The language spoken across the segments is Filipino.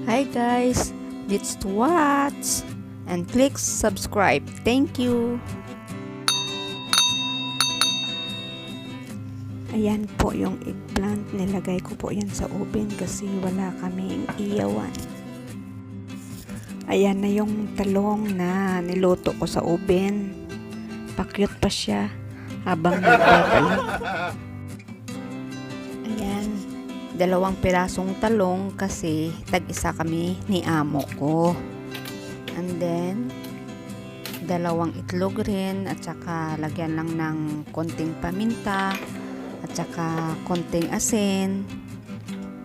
Hi guys, let's watch and click subscribe. Thank you. Ayan po yung eggplant. Nilagay ko po yan sa oven kasi wala kaming iyawan. Ayan na yung talong na niluto ko sa oven. Pakyut pa siya habang nagpapalit. Ayan, 2 pirasong talong kasi tag-isa kami ni amo ko. And then, 2 itlog rin at saka lagyan lang ng konting paminta at saka konting asin.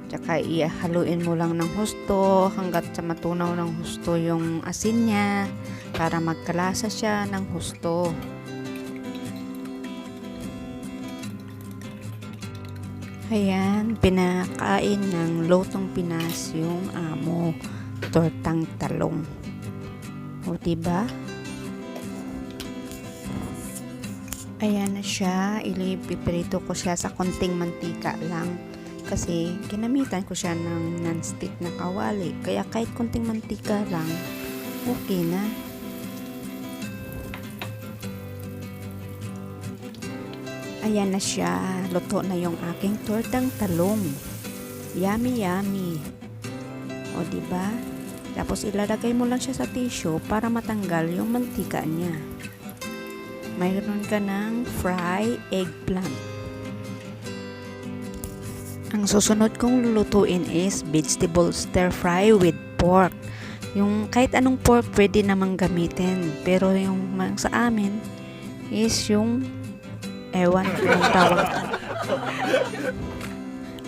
Tsaka ihaluin mo lang ng husto hanggat sa matunaw ng husto yung asin niya para magkalasa siya ng husto. Ayan, pinakain ng Lutong Pinas yung amo, tortang talong. O diba? Ayan na siya, ilipiprito ko siya sa konting mantika lang kasi ginamitan ko siya ng non-stick na kawali, kaya kahit konting mantika lang okay na. Ayan na siya, luto na yung aking tortang talong. Yummy yummy. O diba? Tapos ilalagay mo lang siya sa tissue para matanggal yung mantika niya. Mayroon ka ng fry eggplant. Ang susunod kong lulutuin is vegetable stir fry with pork. Yung kahit anong pork pwede namang gamitin, pero yung sa amin is yung ewan kung tawag.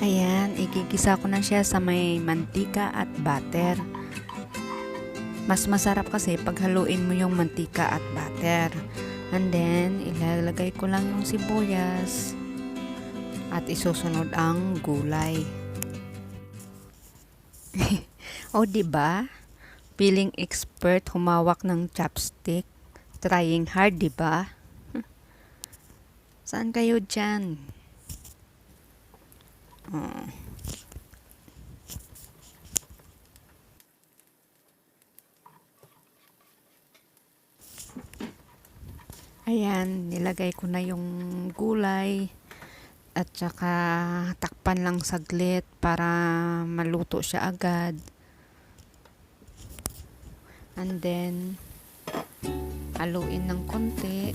Ayan, igigisa ko na siya sa may mantika at butter. Mas masarap kasi pag haluin mo yung mantika at butter. And then, ilalagay ko lang yung sibuyas at isusunod ang gulay. O diba? Feeling expert humawak ng chopstick. Trying hard, diba? Saan kayo dyan? Ayan, nilagay ko na yung gulay at saka takpan lang saglit para maluto siya agad. And then, haluin ng konti.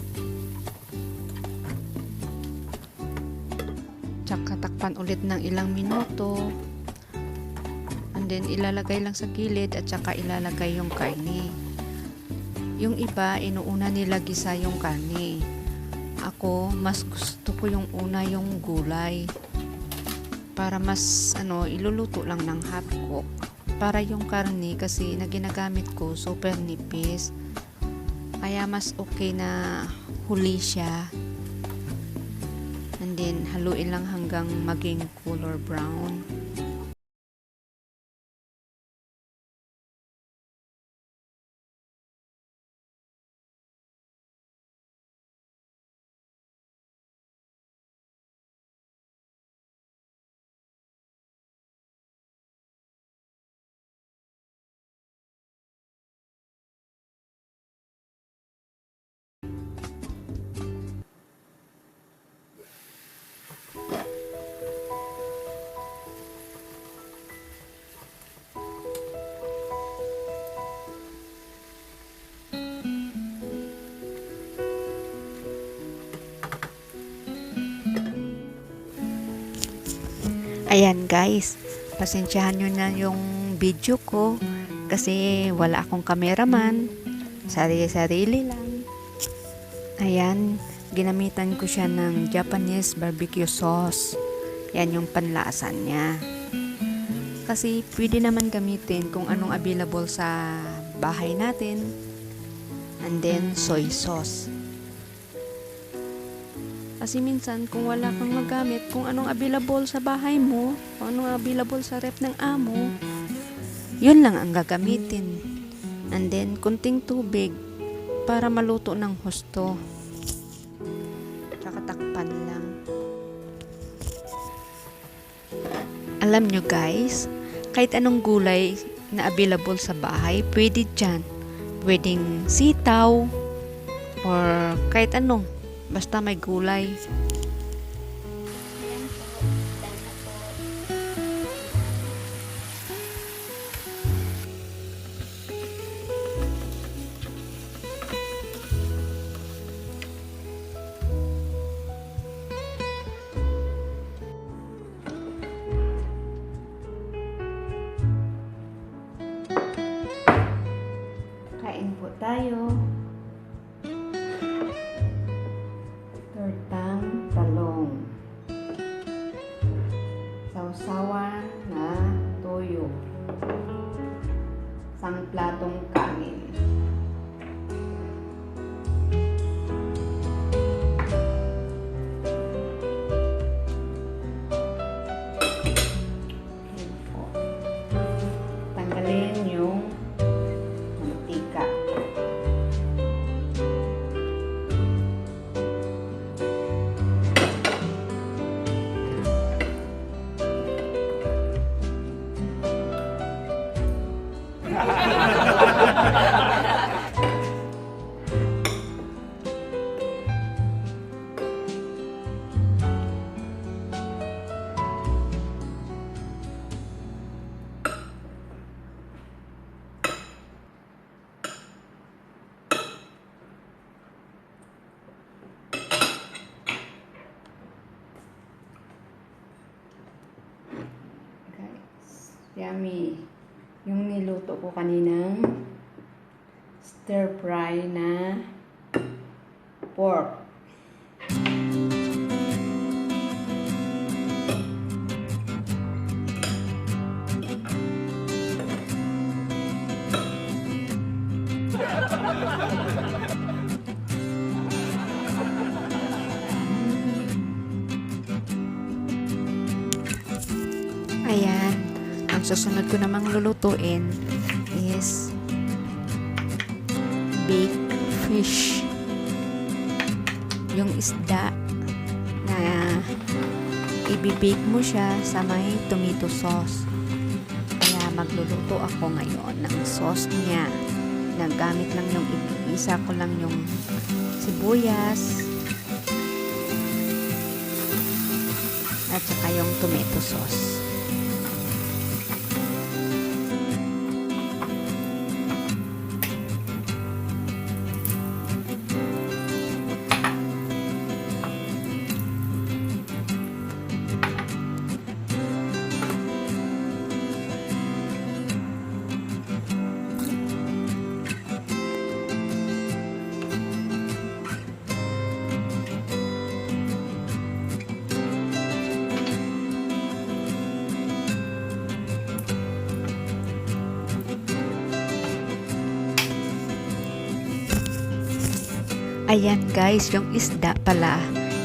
Tsaka takpan ulit ng ilang minuto. And then, ilalagay lang sa gilid at saka ilalagay yung karne. Yung iba, inuuna nila gisa yung karne. Ako, mas gusto ko yung una yung gulay. Para mas, iluluto lang ng half cook. Para yung karne, kasi na ginagamit ko, super nipis. Kaya mas okay na huli siya. And then, haluin lang hanggang maging color brown. Ayan guys, pasensyahan nyo na yung video ko kasi wala akong cameraman, sarili-sarili lang. Ayan, ginamitan ko siya ng Japanese barbecue sauce. Yan yung panlasa niya. Kasi pwede naman gamitin kung anong available sa bahay natin. And then soy sauce. Kasi minsan kung wala kang magamit, kung anong available sa bahay mo, kung anong available sa ref ng amo, yun lang ang gagamitin. And then kunting tubig para maluto ng husto. Tsaka takpan lang. Alam nyo guys, kahit anong gulay na available sa bahay, pwede dyan. Pwedeng sitaw or kahit anong, basta may gulay. Ayan po. Done na po. Kain po tayo. Tortang talong. Sausawan na toyo. Isang platong kanin. Ayan po. Tanggalin yung mantika. Guys, yummy. Yung niluto ko kaninang stir fry na pork. Ayan. Ang susunod ko namang lulutuin is baked fish. Yung isda na ibibake mo siya sa may tomato sauce. Kaya magluluto ako ngayon ng sauce niya. Nagamit lang yung isa ko lang yung sibuyas at saka yung tomato sauce. Ayan guys, yung isda pala,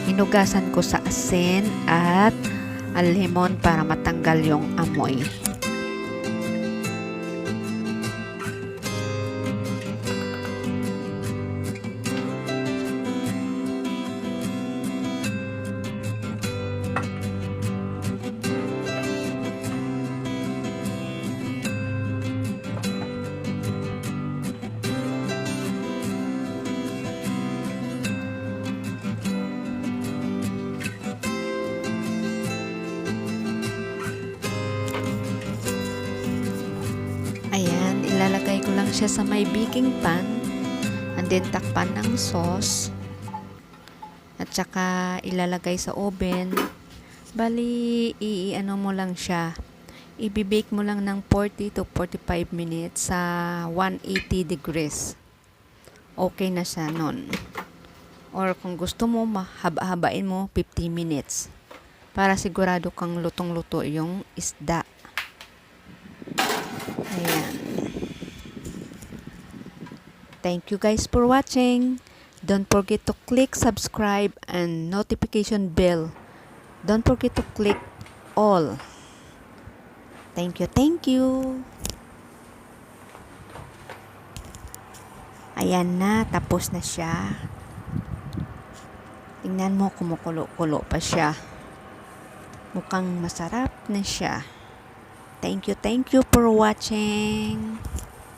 hinugasan ko sa asin at lemon para matanggal yung amoy. Ayan, ilalagay ko lang siya sa may baking pan and then takpan ng sauce at saka ilalagay sa oven. Bali, i-ano mo lang siya, i-bake mo lang ng 40 to 45 minutes sa 180 degrees. Okay na siya nun. Or kung gusto mo, mahaba-habain mo 50 minutes para sigurado kang lutong-luto yung isda. Ayan. Thank you guys for watching. Don't forget to click subscribe and notification bell. Don't forget to click all. Thank you, thank you. Ayan na, tapos na siya. Tingnan mo, kumukulo-kulo pa siya. Mukhang masarap na siya. Thank you for watching.